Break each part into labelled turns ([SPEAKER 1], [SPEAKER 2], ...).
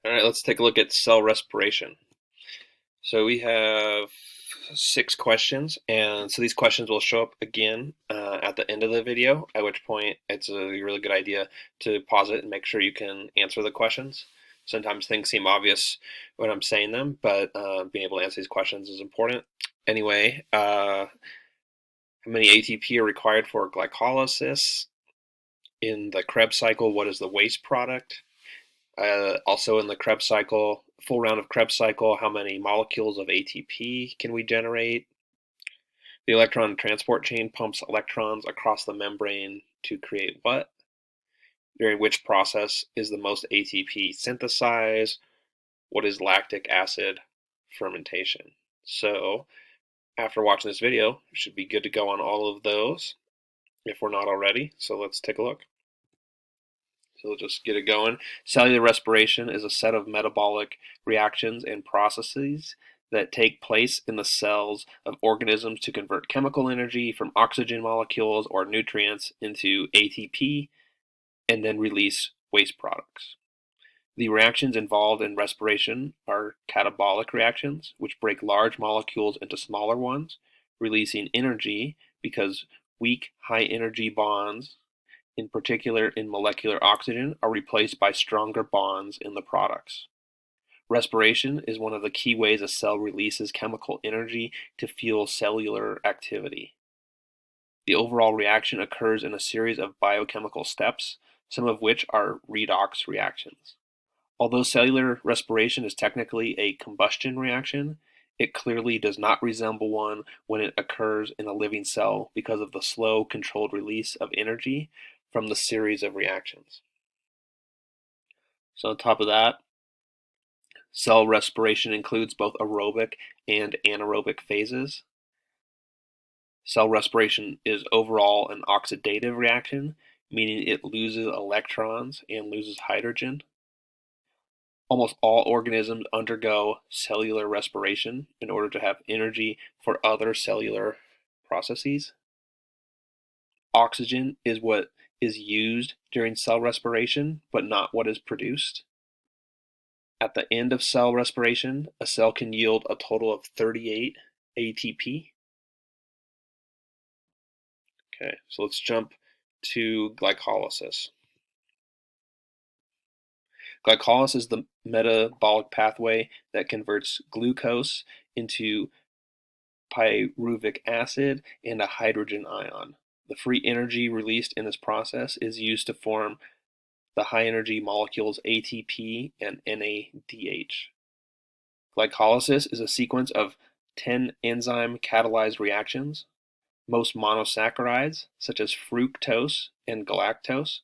[SPEAKER 1] All right, let's take a look at cell respiration. So we have 6 questions, and so these questions will show up again at the end of the video, at which point it's a really good idea to pause it and make sure you can answer the questions. Sometimes things seem obvious when I'm saying them, but being able to answer these questions is important. Anyway, how many ATP are required for glycolysis? In the Krebs cycle, what is the waste product? Also in the Krebs cycle, full round of Krebs cycle, how many molecules of ATP can we generate? The electron transport chain pumps electrons across the membrane to create what? During which process is the most ATP synthesized? What is lactic acid fermentation? So after watching this video, we should be good to go on all of those if we're not already. So let's take a look. So we'll just get it going. Cellular respiration is a set of metabolic reactions and processes that take place in the cells of organisms to convert chemical energy from oxygen molecules or nutrients into ATP and then release waste products. The reactions involved in respiration are catabolic reactions, which break large molecules into smaller ones, releasing energy because weak, high-energy bonds, in particular in molecular oxygen, are replaced by stronger bonds in the products. Respiration is one of the key ways a cell releases chemical energy to fuel cellular activity. The overall reaction occurs in a series of biochemical steps, some of which are redox reactions. Although cellular respiration is technically a combustion reaction, it clearly does not resemble one when it occurs in a living cell because of the slow, controlled release of energy from the series of reactions. So on top of that, cell respiration includes both aerobic and anaerobic phases. Cell respiration is overall an oxidative reaction, meaning it loses electrons and loses hydrogen. Almost all organisms undergo cellular respiration in order to have energy for other cellular processes. Oxygen is what is used during cell respiration, but not what is produced. At the end of cell respiration, a cell can yield a total of 38 ATP. Okay, so let's jump to glycolysis. Glycolysis is the metabolic pathway that converts glucose into pyruvic acid and a hydrogen ion. The free energy released in this process is used to form the high-energy molecules ATP and NADH. Glycolysis is a sequence of 10 enzyme catalyzed reactions. Most monosaccharides, such as fructose and galactose,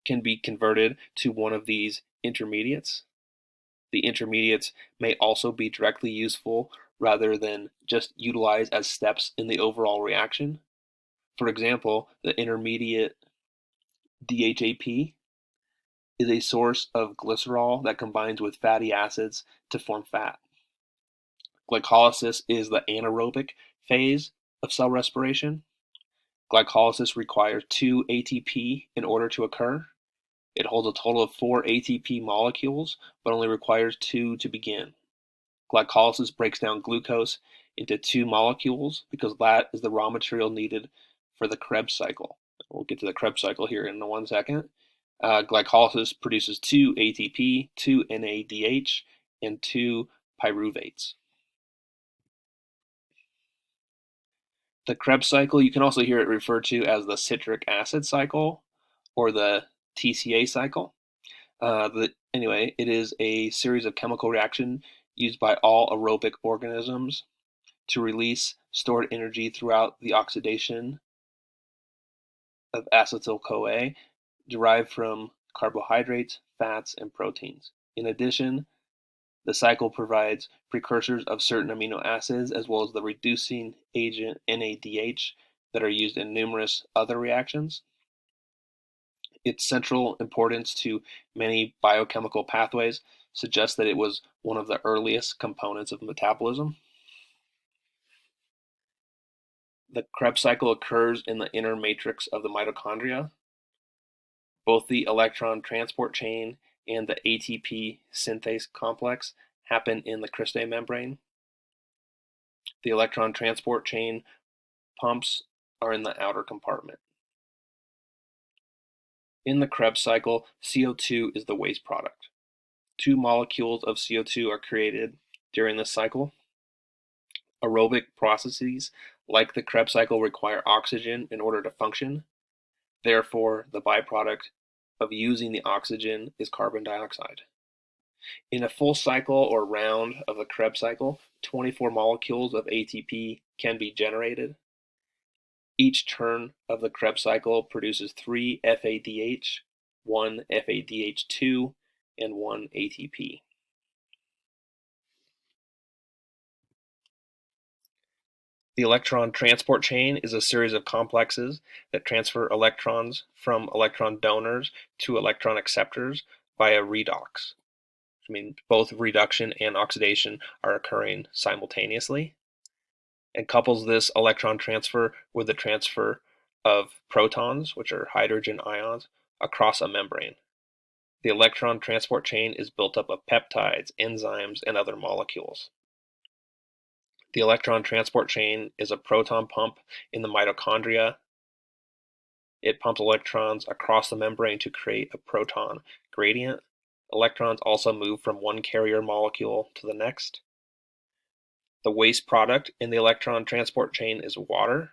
[SPEAKER 1] can be converted to one of these intermediates. The intermediates may also be directly useful rather than just utilized as steps in the overall reaction. For example, the intermediate DHAP is a source of glycerol that combines with fatty acids to form fat. Glycolysis is the anaerobic phase of cell respiration. Glycolysis requires 2 ATP in order to occur. It holds a total of 4 ATP molecules, but only requires 2 to begin. Glycolysis breaks down glucose into 2 molecules because that is the raw material needed for the Krebs cycle. We'll get to the Krebs cycle here in 1 second. Glycolysis produces 2 ATP, 2 NADH, and 2 pyruvates. The Krebs cycle, you can also hear it referred to as the citric acid cycle or the TCA cycle. Anyway, it is a series of chemical reactions used by all aerobic organisms to release stored energy throughout the oxidation of acetyl-CoA derived from carbohydrates, fats, and proteins. In addition, the cycle provides precursors of certain amino acids as well as the reducing agent NADH that are used in numerous other reactions. Its central importance to many biochemical pathways suggests that it was one of the earliest components of metabolism. The Krebs cycle occurs in the inner matrix of the mitochondria. Both the electron transport chain and the ATP synthase complex happen in the cristae membrane. The electron transport chain pumps are in the outer compartment. In the Krebs cycle, CO2 is the waste product. 2 molecules of CO2 are created during this cycle. Aerobic processes like the Krebs cycle require oxygen in order to function. Therefore, the byproduct of using the oxygen is carbon dioxide. In a full cycle or round of the Krebs cycle, 24 molecules of ATP can be generated. Each turn of the Krebs cycle produces 3 FADH, 1 FADH2, and 1 ATP. The electron transport chain is a series of complexes that transfer electrons from electron donors to electron acceptors via redox. Both reduction and oxidation are occurring simultaneously, and couples this electron transfer with the transfer of protons, which are hydrogen ions, across a membrane. The electron transport chain is built up of peptides, enzymes, and other molecules. The electron transport chain is a proton pump in the mitochondria. It pumps electrons across the membrane to create a proton gradient. Electrons also move from one carrier molecule to the next. The waste product in the electron transport chain is water.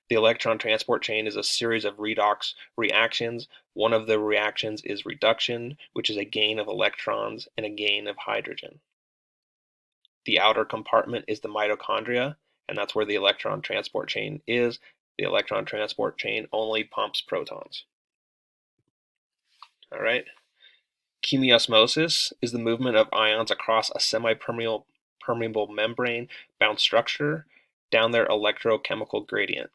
[SPEAKER 1] The electron transport chain is a series of redox reactions. One of the reactions is reduction, which is a gain of electrons and a gain of hydrogen. The outer compartment is the mitochondria, and that's where the electron transport chain is. The electron transport chain only pumps protons. All right. Chemosmosis is the movement of ions across a semi-permeable membrane-bound structure down their electrochemical gradient.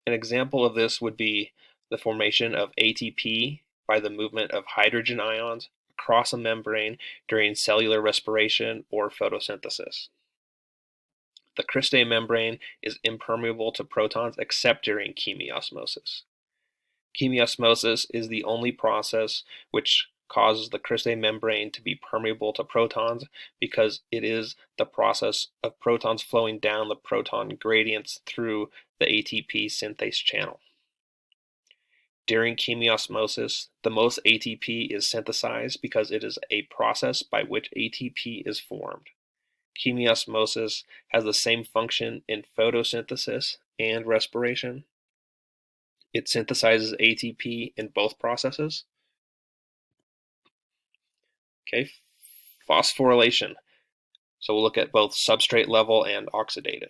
[SPEAKER 1] An example of this would be the formation of ATP by the movement of hydrogen ions across a membrane during cellular respiration or photosynthesis. The cristae membrane is impermeable to protons except during chemosmosis. Chemosmosis is the only process which causes the cristae membrane to be permeable to protons because it is the process of protons flowing down the proton gradients through the ATP synthase channel. During chemosmosis, the most ATP is synthesized because it is a process by which ATP is formed. Chemosmosis has the same function in photosynthesis and respiration. It synthesizes ATP in both processes. Okay, phosphorylation. So we'll look at both substrate level and oxidative.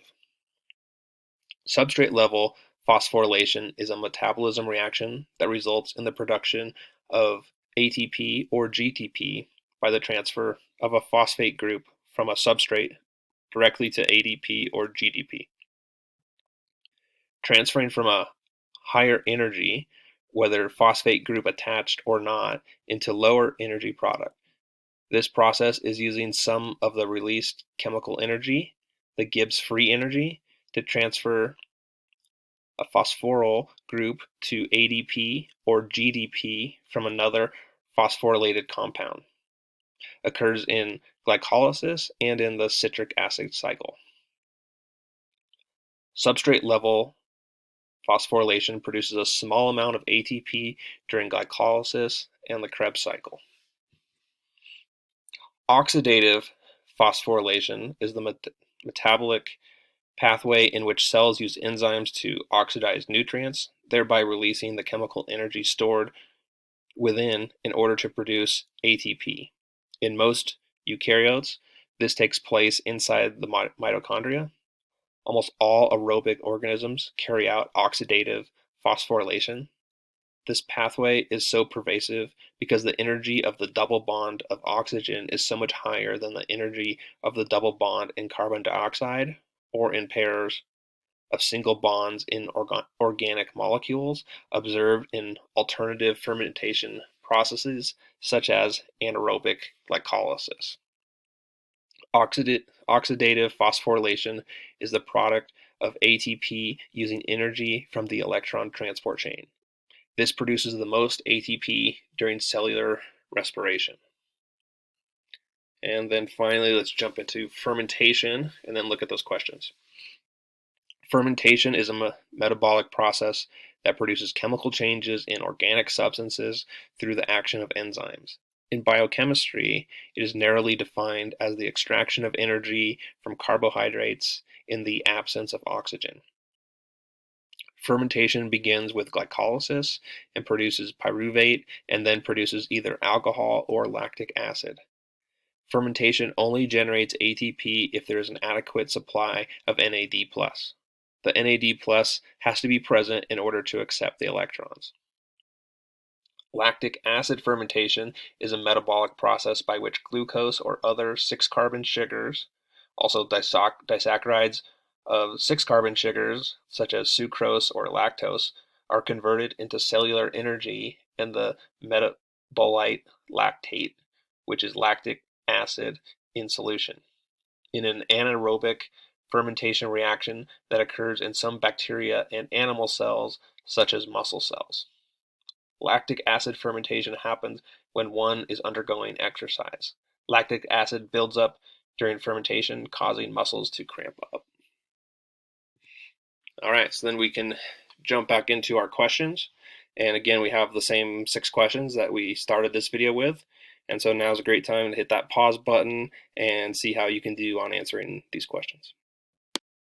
[SPEAKER 1] Substrate level phosphorylation is a metabolism reaction that results in the production of ATP or GTP by the transfer of a phosphate group from a substrate directly to ADP or GDP. Transferring from a higher energy, whether phosphate group attached or not, into lower energy product. This process is using some of the released chemical energy, the Gibbs free energy, to transfer a phosphoryl group to ADP or GDP from another phosphorylated compound. Occurs in glycolysis and in the citric acid cycle. Substrate level phosphorylation produces a small amount of ATP during glycolysis and the Krebs cycle. Oxidative phosphorylation is the metabolic pathway in which cells use enzymes to oxidize nutrients, thereby releasing the chemical energy stored within in order to produce ATP. In most eukaryotes, this takes place inside the mitochondria. Almost all aerobic organisms carry out oxidative phosphorylation. This pathway is so pervasive because the energy of the double bond of oxygen is so much higher than the energy of the double bond in carbon dioxide or in pairs of single bonds in organic molecules observed in alternative fermentation processes such as anaerobic glycolysis. Oxidative phosphorylation is the product of ATP using energy from the electron transport chain. This produces the most ATP during cellular respiration. And then finally, let's jump into fermentation and then look at those questions. Fermentation is a metabolic process that produces chemical changes in organic substances through the action of enzymes. In biochemistry, it is narrowly defined as the extraction of energy from carbohydrates in the absence of oxygen. Fermentation begins with glycolysis and produces pyruvate and then produces either alcohol or lactic acid. Fermentation only generates ATP if there is an adequate supply of NAD+. The NAD+ has to be present in order to accept the electrons. Lactic acid fermentation is a metabolic process by which glucose or other 6-carbon sugars, also disaccharides of 6-carbon sugars such as sucrose or lactose, are converted into cellular energy and the metabolite lactate, which is lactic acid in solution, in an anaerobic fermentation reaction that occurs in some bacteria and animal cells such as muscle cells. Lactic acid fermentation happens when one is undergoing exercise. Lactic acid builds up during fermentation, causing muscles to cramp up. All right, so then we can jump back into our questions. And again, we have the same 6 questions that we started this video with. And so now's a great time to hit that pause button and see how you can do on answering these questions.